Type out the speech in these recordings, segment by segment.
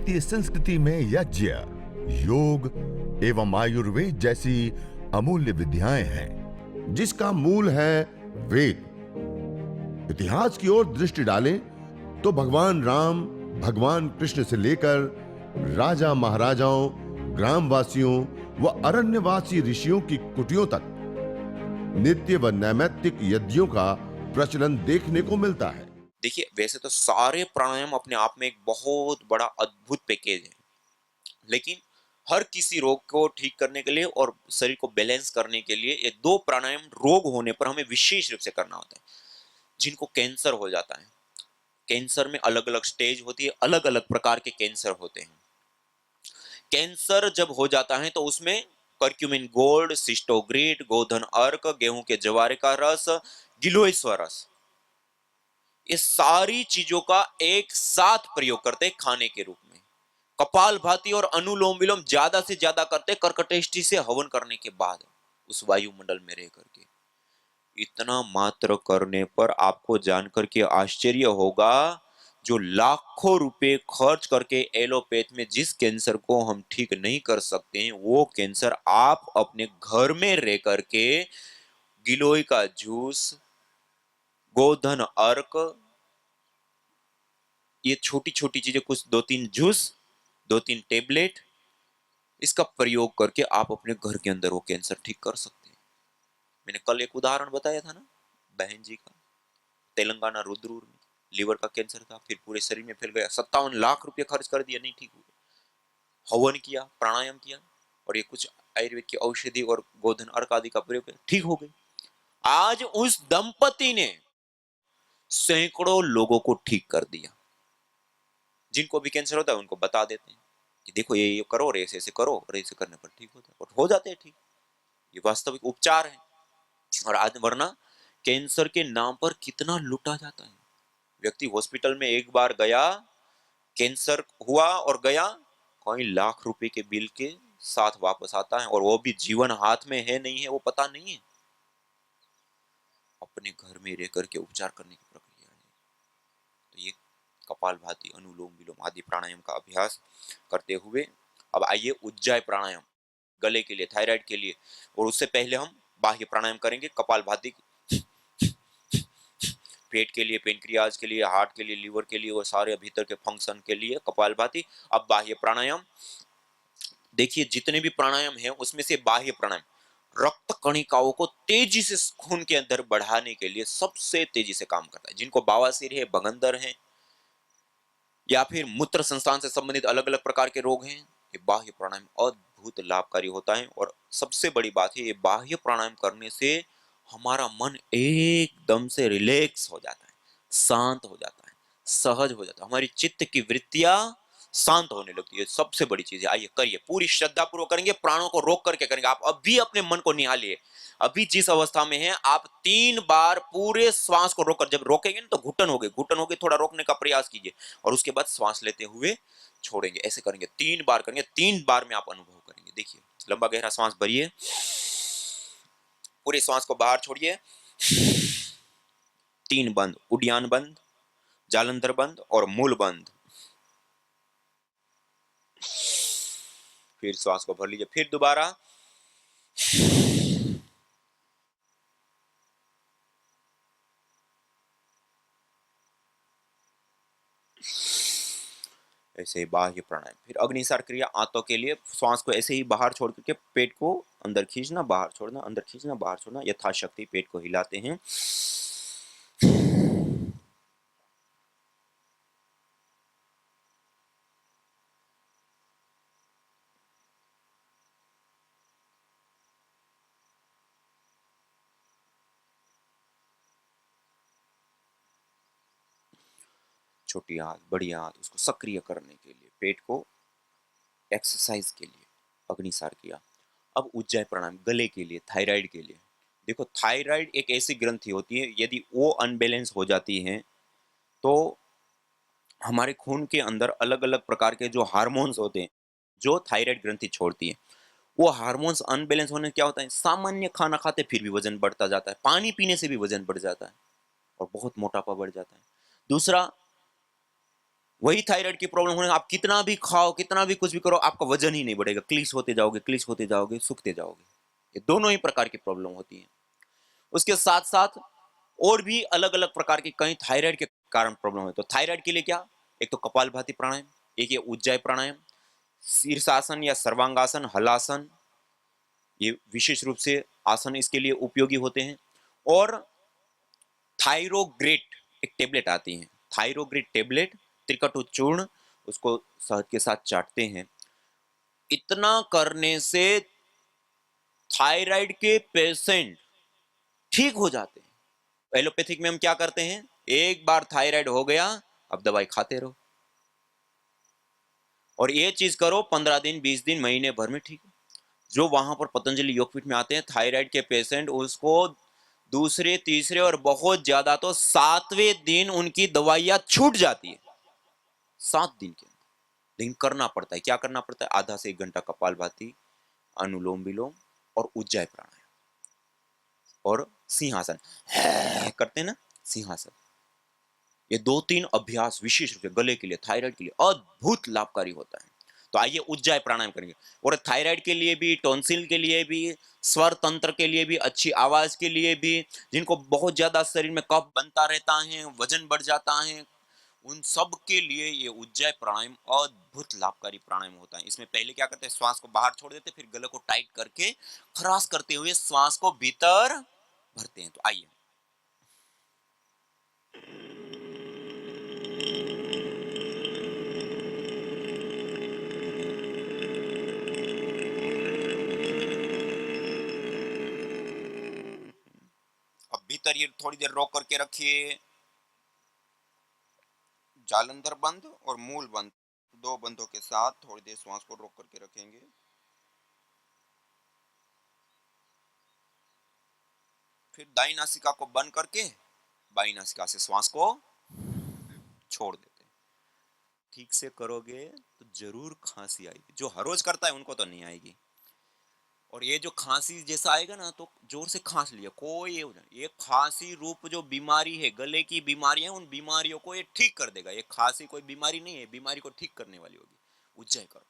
भारतीय संस्कृति में यज्ञ, योग एवं आयुर्वेद जैसी अमूल्य विद्याएं हैं, जिसका मूल है वेद। इतिहास की ओर दृष्टि डालें तो भगवान राम, भगवान कृष्ण से लेकर राजा महाराजाओं, ग्रामवासियों व अरण्यवासी ऋषियों की कुटियों तक नित्य व नैमित्तिक यज्ञों का प्रचलन देखने को मिलता है। देखिए, वैसे तो सारे प्राणायाम अपने आप में एक बहुत बड़ा अद्भुत पैकेज है, लेकिन हर किसी रोग को ठीक करने के लिए और शरीर को बैलेंस करने के लिए ये दो प्राणायाम रोग होने पर हमें विशेष रूप से करना होता है। जिनको कैंसर हो जाता है, कैंसर में अलग अलग स्टेज होती है, अलग अलग प्रकार के कैंसर होते हैं। कैंसर जब हो जाता है तो उसमें करक्यूमिन गोल्ड, सिस्टोग्रीट, गोधन अर्क, गेहूं के जवारे का रस, गिलोय रस, ये सारी चीजों का एक साथ प्रयोग करते हैं खाने के रूप में। कपालभाति और अनुलोम विलोम ज्यादा से ज्यादा करते हैं कर्कटेष्टि से हवन करने के बाद, उस वायुमंडल में रह करके। इतना मात्र करने पर आपको जानकर के आश्चर्य होगा, जो लाखों रुपए खर्च करके एलोपैथ में जिस कैंसर को हम ठीक नहीं कर सकते हैं, वो कैंसर आप अपने घर में रह करके गिलोय का जूस, गोधन अर्क, ये छोटी छोटी चीजें, कुछ 2-3 जूस, 2-3 टेबलेट, इसका प्रयोग करके आप अपने घर के अंदर वो कैंसर ठीक कर सकते हैं। मैंने कल एक उदाहरण बताया था ना, बहन जी का, तेलंगाना रुद्रपुर में लीवर का कैंसर था, फिर पूरे शरीर में फैल गया, 57 लाख रुपए खर्च कर दिया, नहीं ठीक हुआ। हवन किया, प्राणायाम किया, और ये कुछ आयुर्वेद की औषधि और गोधन अर्क आदि का प्रयोग किया, ठीक हो गई। आज उस दंपति ने सैकड़ों लोगों को ठीक कर दिया। जिनको भी कैंसर होता है उनको बता देते हैं कि देखो ये करो और ऐसे ऐसे करो, और ऐसे करने पर ठीक होता है, और हो जाते हैं ठीक। ये वास्तविक उपचार है। और आज वरना कैंसर के नाम पर कितना लूटा जाता है। व्यक्ति हॉस्पिटल में एक बार गया, कैंसर हुआ और गया, कई लाख रुपए के बिल के साथ वापस आता है, और वो भी जीवन हाथ में है नहीं है वो पता नहीं है। अपने घर में रह करके उपचार करने की प्रक्रिया है। तो ये कपालभाति, अनुलोम विलोम आदि प्राणायाम का अभ्यास करते हुए अब आइए उज्जाय प्राणायाम, गले के लिए, थायराइड के लिए। और उससे पहले हम बाह्य प्राणायाम करेंगे। कपालभाति पेट के लिए, पेनक्रियाज के लिए, हार्ट के लिए, लीवर के लिए और सारे भीतर के फंक्शन के लिए कपालभाति। अब बाह्य प्राणायाम देखिए, जितने भी प्राणायाम हैं उसमें से बाह्य प्राणायाम रक्त कणिकाओं को तेजी से खून के अंदर बढ़ाने के लिए सबसे तेजी से काम करता है। जिनको बवासीर है, बगंदर है, या फिर मूत्र संस्थान से संबंधित अलग अलग प्रकार के रोग हैं, ये बाह्य प्राणायाम अद्भुत लाभकारी होता है। और सबसे बड़ी बात है, ये बाह्य प्राणायाम करने से हमारा मन एकदम से रिलैक्स हो जाता है, शांत हो जाता है, सहज हो जाता है, हमारी चित्त की वृत्तियां शांत होने लगती है। सबसे बड़ी चीज है, आइए करिए, पूरी श्रद्धा पूर्वक करेंगे, प्राणों को रोक करके करेंगे। आप अभी अपने मन को निहालिए, अभी जिस अवस्था में है, आप 3 बार पूरे श्वास को रोककर, जब रोकेंगे ना तो घुटन हो गई, थोड़ा रोकने का प्रयास कीजिए, और उसके बाद श्वास लेते हुए छोड़ेंगे। ऐसे करेंगे, 3 बार करेंगे, 3 बार में आप अनुभव करेंगे। देखिए, लंबा गहरा सांस भरिए, पूरे श्वास को बाहर छोड़िए, 3 बंद, उडियान बंद, जालंधर बंद और मूल बंद। फिर श्वास को भर लीजिए, फिर दोबारा, ऐसे ही बाह्य प्राणायाम। फिर अग्निसार क्रिया, आंतों के लिए श्वास को ऐसे ही बाहर छोड़ करके पेट को अंदर खींचना, बाहर छोड़ना, अंदर खींचना, बाहर छोड़ना, यथाशक्ति पेट को हिलाते हैं। छोटी आंत, बड़ी आंत, उसको सक्रिय करने के लिए, पेट को एक्सरसाइज के लिए अग्निसार किया। अब उज्जाय प्राणायाम, गले के लिए, थायराइड के लिए। देखो, थायराइड एक ऐसी ग्रंथि होती है, यदि वो अनबैलेंस हो जाती है तो हमारे खून के अंदर अलग अलग प्रकार के जो हार्मोन्स होते हैं, जो थायराइड ग्रंथि छोड़ती है, वो हार्मोन्स अनबैलेंस होने से क्या होता है, सामान्य खाना खाते फिर भी वजन बढ़ता जाता है, पानी पीने से भी वजन बढ़ जाता है, और बहुत मोटापा बढ़ जाता है। दूसरा, वही थायराइड की प्रॉब्लम होने, आप कितना भी खाओ, कितना भी कुछ भी करो, आपका वजन ही नहीं बढ़ेगा, क्लिस होते जाओगे, सूखते जाओगे। ये दोनों ही प्रकार की प्रॉब्लम होती है। उसके साथ साथ और भी अलग अलग प्रकार के कई थायराइड के कारण प्रॉब्लम है। तो थायराइड के लिए क्या, एक तो कपालभाति प्राणायाम, एक ये उज्जाई प्राणायाम, शीर्षासन या सर्वांगासन, हलासन, ये विशेष रूप से आसन इसके लिए उपयोगी होते हैं। और थायरोग्रेट एक टेबलेट आती है, थायरोग्रेट टेबलेट, त्रिकटु चूर्ण, उसको शहद के साथ चाटते हैं। इतना करने से थायराइड के पेशेंट ठीक हो जाते हैं। एलोपैथिक में हम क्या करते हैं, एक बार थायराइड हो गया, अब दवाई खाते रहो, और ये चीज करो 15 दिन, 20 दिन, महीने भर में ठीक हो। जो वहां पर पतंजलि योगपीठ में आते हैं थायराइड के पेशेंट, उसको दूसरे, तीसरे और बहुत ज्यादा तो 7वें दिन उनकी दवाइयां छूट जाती है, 7 दिन के अंदर। लेकिन करना पड़ता है, क्या करना पड़ता है, आधा से 1 घंटा कपालभाति, अनुलोम विलोम और उज्जाई प्राणायाम और सिंहासन करते हैं ना, सिंहासन। ये 2-3 अभ्यास विशेष रूप से गले के लिए, थायराइड के लिए अद्भुत लाभकारी होता है। तो आइए उज्जाई प्राणायाम करेंगे। और थायराइड के लिए भी, टॉन्सिल के लिए भी, स्वर तंत्र के लिए भी, अच्छी आवाज के लिए भी, जिनको बहुत ज्यादा शरीर में कफ बनता रहता है, वजन बढ़ जाता है, उन सब के लिए ये उज्जाई प्राणायाम अद्भुत लाभकारी प्राणायाम होता है। इसमें पहले क्या करते हैं, श्वास को बाहर छोड़ देते, फिर गले को टाइट करके खराश करते हुए श्वास को भीतर भरते हैं। तो आइए, अब भीतर ये थोड़ी देर रोक करके रखिए, जालंधर बंद और मूल बंद, 2 बंदों के साथ थोड़ी देर श्वास को रोक करके रखेंगे। फिर दाई नासिका को बंद करके बाई नासिका से श्वास को छोड़ देते हैं। ठीक से करोगे तो जरूर खांसी आएगी। जो हर रोज करता है उनको तो नहीं आएगी। और ये जो खांसी जैसा आएगा ना, तो जोर से खांस लिया, कोई ये खांसी रूप जो बीमारी है, गले की बीमारी है, उन बीमारियों को ये ठीक कर देगा। ये खांसी कोई बीमारी नहीं है, बीमारी को ठीक करने वाली होगी। उज्जय करो।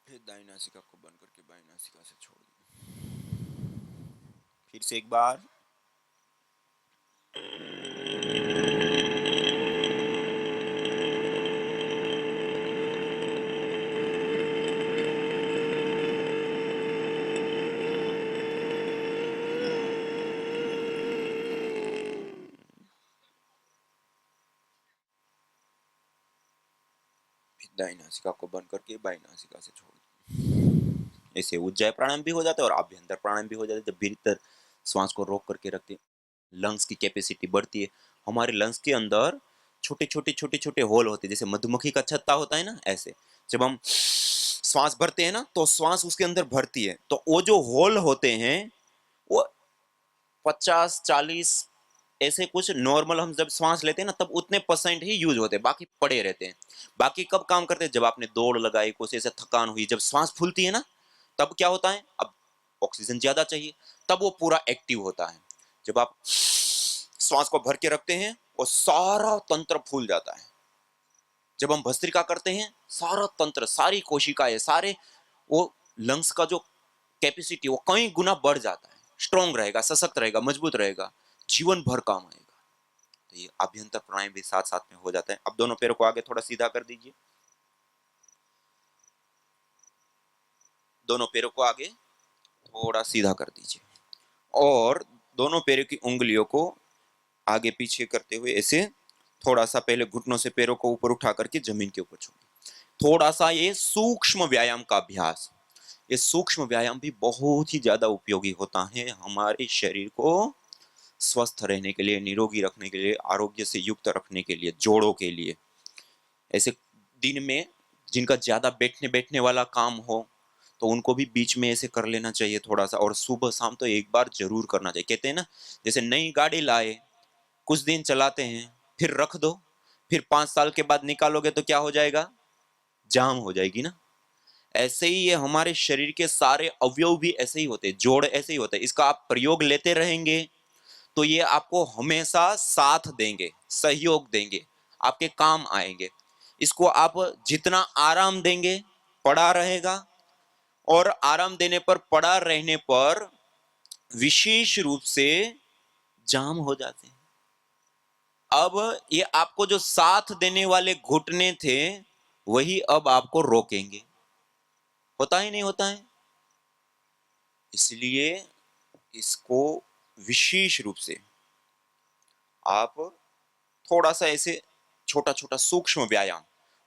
फिर दाई नासिका को बंद करके बाई नासिका से छोड़ दो। फिर से एक बार। दाई नासिका को बंद करके बाई नासिका से छोड़ दो। ऐसे उज्जाई प्राणायाम भी हो जाता है और आभ्यंतर प्राणायाम भी हो जाता है। जब भीतर श्वास को रोक करके रखते हैं, लंग्स की कैपेसिटी बढ़ती है। हमारे लंग्स के अंदर छोटे छोटे होल होते हैं, जैसे मधुमक्खी का छत्ता होता है ना, ऐसे जब हम श्वास भरते हैं ना, तो श्वास उसके अंदर भरती है, तो वो जो होल होते हैं वो 50-40 ऐसे कुछ नॉर्मल, हम जब श्वास लेते हैं ना तब उतने % ही यूज होते हैं, बाकी पड़े रहते हैं। बाकी कब काम करते हैं, जब आपने दौड़ लगाई, कुछ ऐसे थकान हुई, जब श्वास फूलती है ना, तब क्या होता है, अब ऑक्सीजन ज्यादा चाहिए, तब वो पूरा एक्टिव होता है। जब आप श्वास को भर के रखते हैं वो सारा तंत्र फूल जाता है। जब हम भस्त्रिका करते हैं, सारा तंत्र, सारी कोशिकाएं, सारे वो लंग्स का जो कैपेसिटी वो कई गुना बढ़ जाता है, स्ट्रांग रहेगा, सशक्त रहेगा, मजबूत रहेगा, जीवन भर काम आएगा। तो ये आभ्यंतर प्राणायाम भी साथ साथ में हो जाता है। अब दोनों पैरों को आगे थोड़ा सीधा कर दीजिए, दोनों पैरों को आगे थोड़ा सीधा कर दीजिए, और दोनों पैरों की उंगलियों को आगे पीछे करते हुए ऐसे थोड़ा सा पहले घुटनों से पैरों को ऊपर उठा करके जमीन के ऊपर छोड़िए। थोड़ा सा ये सूक्ष्म व्यायाम का अभ्यास, ये सूक्ष्म व्यायाम भी बहुत ही ज्यादा उपयोगी होता है हमारे शरीर को स्वस्थ रहने के लिए, निरोगी रखने के लिए, आरोग्य से युक्त रखने के लिए, जोड़ों के लिए। ऐसे दिन में जिनका ज्यादा बैठने बैठने वाला काम हो, तो उनको भी बीच में ऐसे कर लेना चाहिए थोड़ा सा, और सुबह शाम तो एक बार जरूर करना चाहिए। कहते हैं ना, जैसे नई गाड़ी लाए, कुछ दिन चलाते हैं, फिर रख दो, फिर 5 साल के बाद निकालोगे तो क्या हो जाएगा? जाम हो जाएगी ना। ऐसे ही ये हमारे शरीर के सारे अवयव भी ऐसे ही होते हैं, जोड़ ऐसे ही होते हैं। इसका आप प्रयोग लेते रहेंगे तो ये आपको हमेशा साथ देंगे, सहयोग देंगे, आपके काम आएंगे। इसको आप जितना आराम देंगे, पड़ा रहेगा, और आराम देने पर, पड़ा रहने पर विशेष रूप से जाम हो जाते हैं। अब ये आपको जो साथ देने वाले घुटने थे, वही अब आपको रोकेंगे। होता ही नहीं होता है? इसलिए इसको विशेष रूप से आप थोड़ा सा ऐसे छोटा छोटा सूक्ष्म व्यायाम,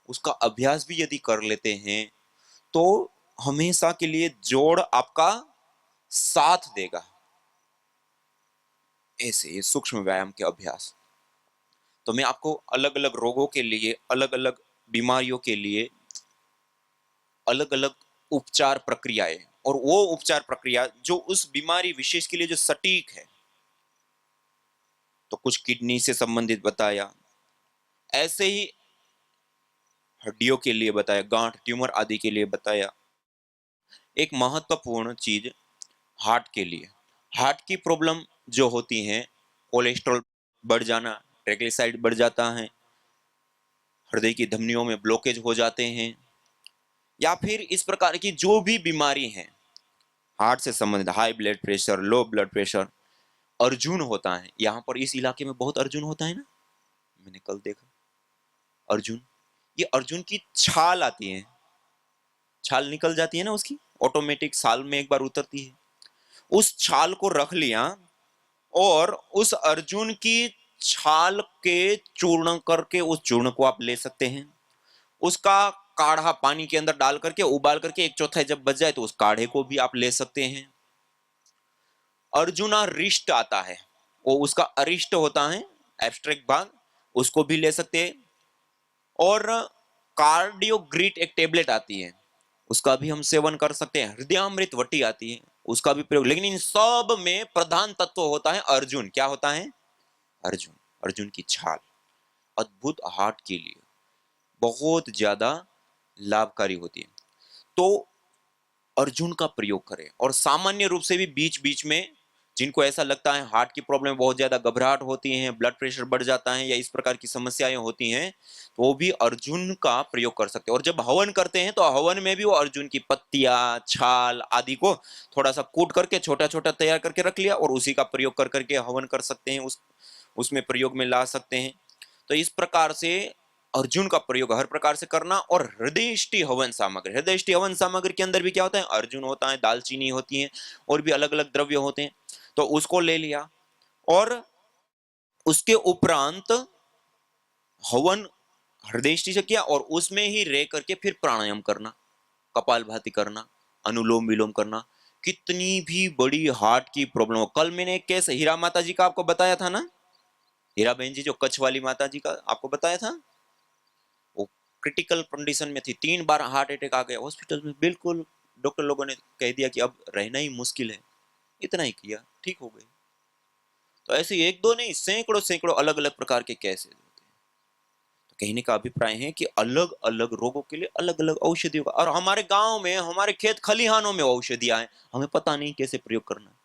उसका अभ्यास भी यदि कर लेते हैं तो हमेशा के लिए जोड़ आपका साथ देगा। ऐसे ये सूक्ष्म व्यायाम के अभ्यास, तो मैं आपको अलग अलग रोगों के लिए, अलग अलग बीमारियों के लिए अलग अलग उपचार प्रक्रियाएं, और वो उपचार प्रक्रिया जो उस बीमारी विशेष के लिए जो सटीक है, तो कुछ किडनी से संबंधित बताया, ऐसे ही हड्डियों के लिए बताया, गांठ ट्यूमर आदि के लिए बताया। एक महत्वपूर्ण चीज हार्ट के लिए, हार्ट की प्रॉब्लम जो होती है, कोलेस्ट्रॉल बढ़ जाना, ट्राइग्लिसराइड बढ़ जाता है, हृदय की धमनियों में ब्लॉकेज हो जाते हैं, या फिर इस प्रकार की जो भी बीमारी है हार्ट से संबंधित, high blood pressure, low blood pressure, Arjun होता है। यहाँ पर इस इलाके में बहुत अर्जुन होता है ना, मैंने कल देखा अर्जुन। ये अर्जुन की छाल आती है, छाल निकल जाती है ना उसकी, ऑटोमेटिक साल में एक बार उतरती है। उस छाल को रख लिया और उस अर्जुन की छाल के चूर्ण करके, उस चूर्ण को आप ले सकते हैं। उसका काढ़ा पानी के अंदर डाल करके उबाल करके 1/4 जब बच जाए तो उस काढ़े को भी आप ले सकते हैं। अर्जुना रिष्ट आता है, वो उसका अरिष्ट होता है, एब्स्ट्रैक्ट भाग, उसको भी ले सकते हैं। और कार्डियोग्रिट एक टेबलेट आती है, उसका भी हम सेवन कर सकते हैं। हृदयामृत वटी आती है, उसका भी प्रयोग। लेकिन इन सब में प्रधान तत्व होता है अर्जुन। क्या होता है? अर्जुन। अर्जुन की छाल अद्भुत, हार्ट के लिए बहुत ज्यादा लाभकारी होती है। तो अर्जुन का प्रयोग करें। और सामान्य रूप से भी बीच बीच में जिनको ऐसा लगता है हार्ट की प्रॉब्लम, बहुत ज्यादा घबराहट होती है, ब्लड प्रेशर बढ़ जाता है, या इस प्रकार की समस्याएं होती हैं, तो वो भी अर्जुन का प्रयोग कर सकते हैं। और जब हवन करते हैं तो हवन में भी वो अर्जुन की पत्तियां, छाल आदि को थोड़ा सा कूट करके छोटा छोटा तैयार करके रख लिया, और उसी का प्रयोग कर करके हवन कर सकते हैं, उसमें प्रयोग में ला सकते हैं। तो इस प्रकार से अर्जुन का प्रयोग हर प्रकार से करना। और हृदयष्टि हवन सामग्री, हृदयष्टि हवन सामग्री के अंदर भी क्या होता है? अर्जुन होता है, दालचीनी होती है, और भी अलग अलग द्रव्य होते हैं। तो उसको ले लिया, और उसके उपरांत हवन हृदयष्टि से किया, और उसमें ही रह करके फिर प्राणायाम करना, कपालभाति करना, अनुलोम विलोम करना। कितनी भी बड़ी हार्ट की प्रॉब्लम हो, कल मैंने एक केस हीरा माता जी का आपको बताया था ना, हीरा बहन जी जो कच्छ वाली माता जी का आपको बताया था, वो क्रिटिकल कंडीशन में थी, 3 बार हार्ट अटैक आ गया हॉस्पिटल में, बिल्कुल डॉक्टर लोगों ने कह दिया कि अब रहना ही मुश्किल है। इतना ही किया, ठीक हो गई। तो ऐसे एक दो नहीं, सैकड़ों सैकड़ों अलग अलग प्रकार के केसेस होते हैं। तो कहने का अभिप्राय है कि अलग अलग रोगों के लिए अलग अलग औषधियों का, और हमारे गांव में, हमारे खेत खलिहानों में औषधियां हैं, हमें पता नहीं कैसे प्रयोग करना है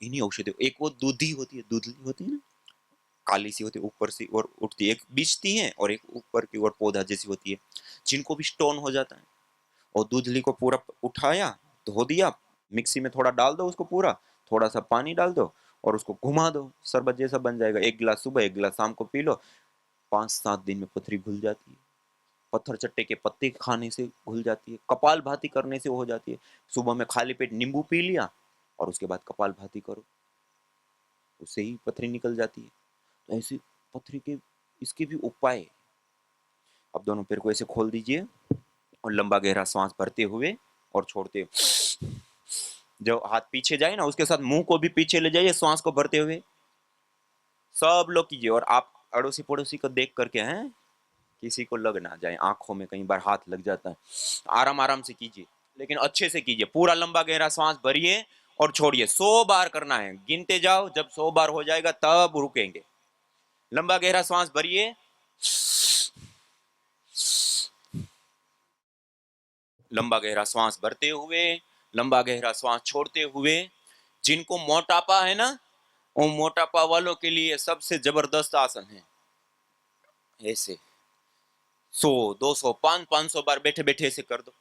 इन्हीं औषधियों। एक वो दूधी होती है, दूधली होती है ना, काली सी होती है, ऊपर से और उठती है, एक बीजती है और एक ऊपर की ओर पौधा जैसी होती है, जिनको भी स्टोन हो जाता है। और दूधली को पूरा उठाया, धो दिया, मिक्सी में थोड़ा डाल दो उसको पूरा, थोड़ा सा पानी डाल दो, और उसको घुमा दो, शरबत जैसा बन जाएगा। 1 गिलास सुबह, 1 गिलास शाम को पी लो। 5-7 दिन में पथरी घुल जाती है। पत्थर चट्टे के पत्ते खाने से घुल जाती है, कपाल भाती करने से हो जाती है। सुबह में खाली पेट नींबू पी लिया, और उसके बाद कपाल भाती करो, उससे ही पथरी निकल जाती है। तो ऐसी पथरी के इसके भी उपाय है। अब दोनों पैर को ऐसे खोल दीजिए, और लंबा गहरा सांस भरते हुए और छोड़ते हुए, जो हाथ पीछे जाए ना, उसके साथ मुंह को भी पीछे ले जाइए, श्वास को भरते हुए। सब लोग कीजिए, और आप अड़ोसी पड़ोसी को देख करके हैं, किसी को लग ना जाए, आंखों में कई बार हाथ लग जाता है। आराम आराम से कीजिए, लेकिन अच्छे से कीजिए। पूरा लंबा गहरा सांस भरिए और छोड़िए। 100 बार करना है, गिनते जाओ, जब 100 बार हो जाएगा तब रुकेंगे। लंबा गहरा सांस भरिए, लंबा गहरा सांस भरते हुए, लंबा गहरा सांस छोड़ते हुए। जिनको मोटापा है ना, उन मोटापा वालों के लिए सबसे जबरदस्त आसन है। ऐसे 100, 200, 500 बार बैठे बैठे ऐसे कर दो।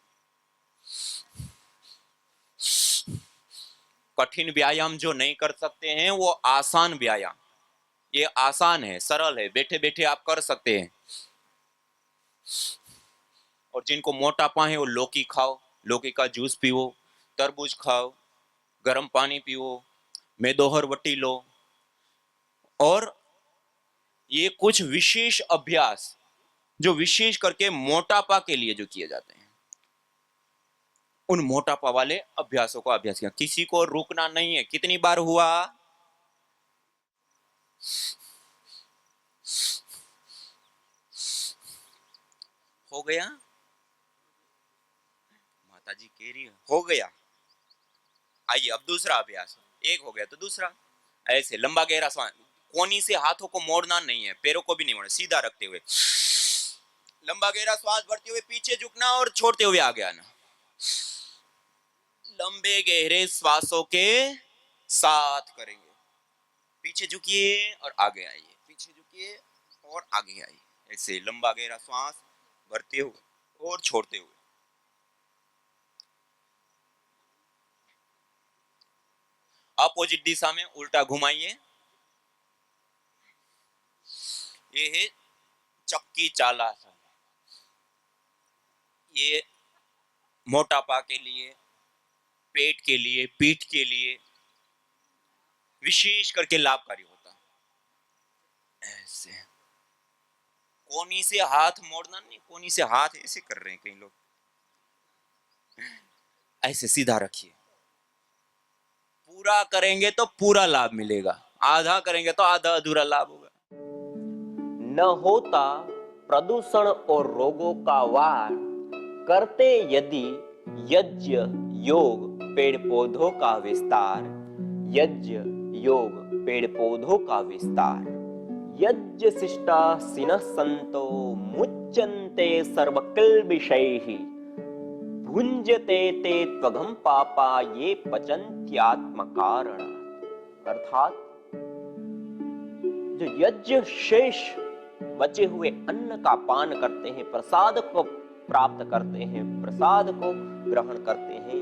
कठिन व्यायाम जो नहीं कर सकते हैं वो आसान व्यायाम, ये आसान है, सरल है, बैठे बैठे आप कर सकते हैं। और जिनको मोटापा है वो लौकी खाओ, लौकी का जूस पियो, तरबूज खाओ, गर्म पानी पियो, मेदोहर वटी लो। और ये कुछ विशेष अभ्यास जो विशेष करके मोटापा के लिए जो किए जाते हैं, उन मोटापा वाले अभ्यासों का अभ्यास किया। किसी को रुकना नहीं है। कितनी बार हुआ? हो गया? माताजी कह रही है हो गया। आइए अब दूसरा अभ्यास। एक हो गया तो दूसरा। ऐसे लंबा गहरा सांस, कोनी से हाथों को मोड़ना नहीं है, पैरों को भी नहीं मोड़ना, सीधा रखते हुए लंबा गहरा श्वास भरते हुए पीछे झुकना और छोड़ते हुए आगे आना। लंबे गहरे श्वासों के साथ करेंगे। पीछे झुकिए और आगे आइए, पीछे झुकिए और आगे आइए। ऐसे लंबा गहरा श्वास भरते हुए और छोड़ते हुए। अपोजिट दिशा में उल्टा घुमाइए। ये है चक्की चालासन। ये मोटापा के लिए, पेट के लिए, पीठ के लिए विशेष करके लाभकारी होता है। ऐसे कोनी से हाथ मोड़ना नहीं, कोनी से हाथ ऐसे कर रहे हैं कई लोग। ऐसे सीधा रखिए। पूरा करेंगे तो पूरा लाभ मिलेगा, आधा करेंगे तो आधा अधूरा लाभ होगा। न होता प्रदूषण और रोगों का वार, करते यदि यज्ञ योग पेड़ पौधों का विस्तार। यज्ञ योग पेड़ पौधों का विस्तार। यज्ञ शिष्टा सिनः संतो मुच्यन्ते सर्वकिल्बिषैः। भुंजते ते त्वघं पापा ये पचन्त्यात्मकारण। अर्थात जो यज्ञ शेष बचे हुए अन्न का पान करते हैं, प्रसाद को प्राप्त करते हैं, प्रसाद को ग्रहण करते हैं,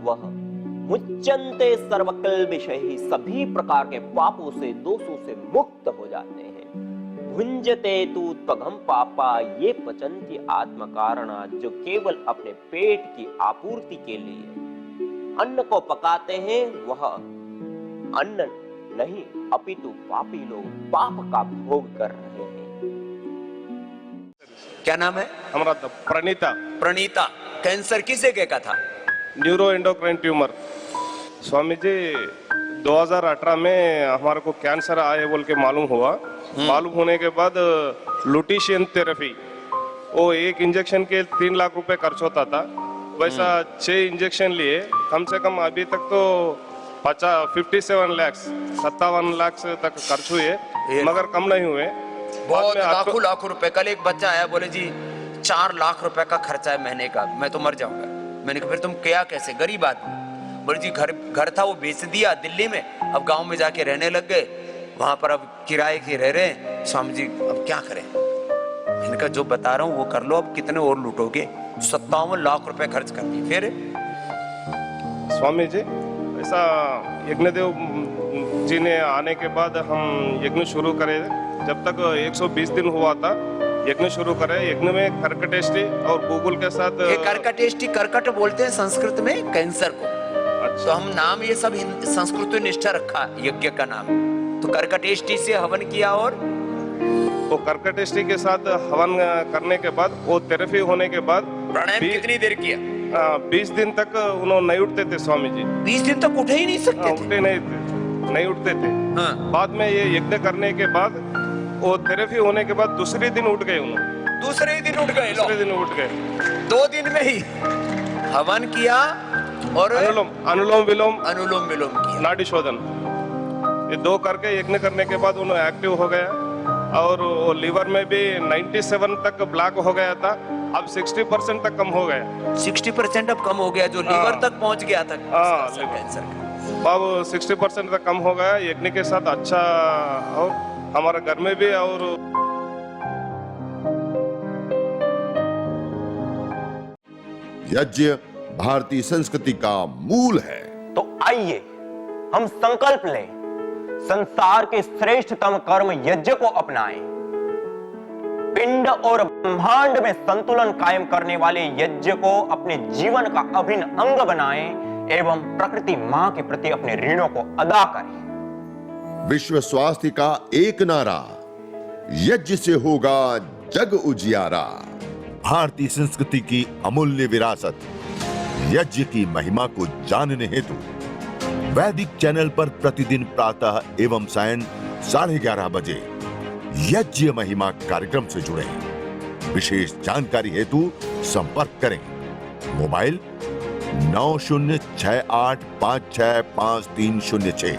वह मुच्यन्ते सर्वकिल्बिषैः, सभी प्रकार के पापों से, दोषों से मुक्त हो जाते हैं। भुंजते तु त्वघं पापा ये पचन्ति आत्मकारणा, जो केवल अपने पेट की आपूर्ति के लिए अन्न को पकाते हैं, वह अन्न नहीं अपितु पापी लोग पाप का भोग कर रहे हैं। क्या नाम है? हमारा प्रणीता। प्रणीता, कैंसर किसे का था? Neuro endocrine tumour. Swami ji 2018 में हमारे को कैंसर आए बोल के मालूम हुआ। मालूम होने के बाद लुटिशियन थेरेपी, वो एक इंजेक्शन के 3 लाख रुपए खर्च होता था, वैसा 6 इंजेक्शन लिए। कम से कम अभी तक तो 57 लाख तक खर्च हुए, मगर कम नहीं हुए। बहुत लाखों रुपए। कल एक बच्चा आया, बोले जी 4 लाख रुपए का खर्चा है महीने का, मैं तो मर जाऊंगा। मैंने कहा फिर तुम क्या, कैसे? गरीब आदमी। बोले जी घर था वो बेच दिया दिल्ली में, अब गांव में जाके रहने लग गए, वहां पर अब किराए के रह रहे हैं। स्वामी जी अब क्या करें? मैंने कहा जो बता रहा हूँ वो कर लो, अब कितने और लूटोगे? 57 लाख रुपए खर्च कर दिए। फिर स्वामी जी ऐसा यज्ञदेव जी ने आने के बाद हम यज्ञ शुरू करे। जब तक 120 दिन हुआ था यज्ञ शुरू करे। यज्ञ में कर्कटेष्टि और गूगल के साथ। ये कर्कटेष्टि, कर्कट बोलते हैं संस्कृत में कैंसर को। अच्छा। तो हम नाम ये सब संस्कृत में निष्ठा रखा यज्ञ का नाम। तो कर्कटेष्टि से हवन किया, और तो कर्कटेष्टि के साथ हवन करने के बाद, वो थेरेपी होने के बाद प्राणायाम कितनी देर किया? 20 दिन तक उन्होंने नहीं उठते थे स्वामी जी। 20 दिन तक उठे ही नहीं सकते थे? उठते नहीं उठते थे। हाँ। बाद में ये यज्ञ करने के बाद, वो थेरेपी होने के बाद दूसरे दिन उठ गए उन्होंने। दूसरे ही दिन उठ गए लो। दूसरे दिन उठ गए। 2 दिन में ही हवन किया और अनुलोम विलोम विलोम किया। नाड़ी शोधन, ये 2 करके यज्ञ करने के बाद उन्हें एक्टिव हो गया। और वो लीवर में भी 97 तक ब्लॉक हो गया था, अब 60% तक कम हो गया। 60% अब कम हो गया, जो लीवर तक पहुंच गया था कैंसर का। अब 60% तक कम हो गया यज्ञ के साथ। अच्छा, और हमारे घर में भी और यज्ञ भारतीय संस्कृति का मूल है। तो आइए हम संकल्प लें, संसार के श्रेष्ठतम कर्म यज्ञ को अपनाएं। पिंड और ब्रह्मांड में संतुलन कायम करने वाले यज्ञ को अपने जीवन का अभिन्न अंग बनाएं एवं प्रकृति मां के प्रति अपने ऋणों को अदा करें। विश्व स्वास्थ्य का एक नारा, यज्ञ से होगा जग उजियारा। भारतीय संस्कृति की अमूल्य विरासत यज्ञ की महिमा को जानने हेतु वैदिक चैनल पर प्रतिदिन प्रातः एवं सायं 11:30 बजे यज्ञ महिमा कार्यक्रम से जुड़े। विशेष जानकारी हेतु संपर्क करें। मोबाइल 9068565306।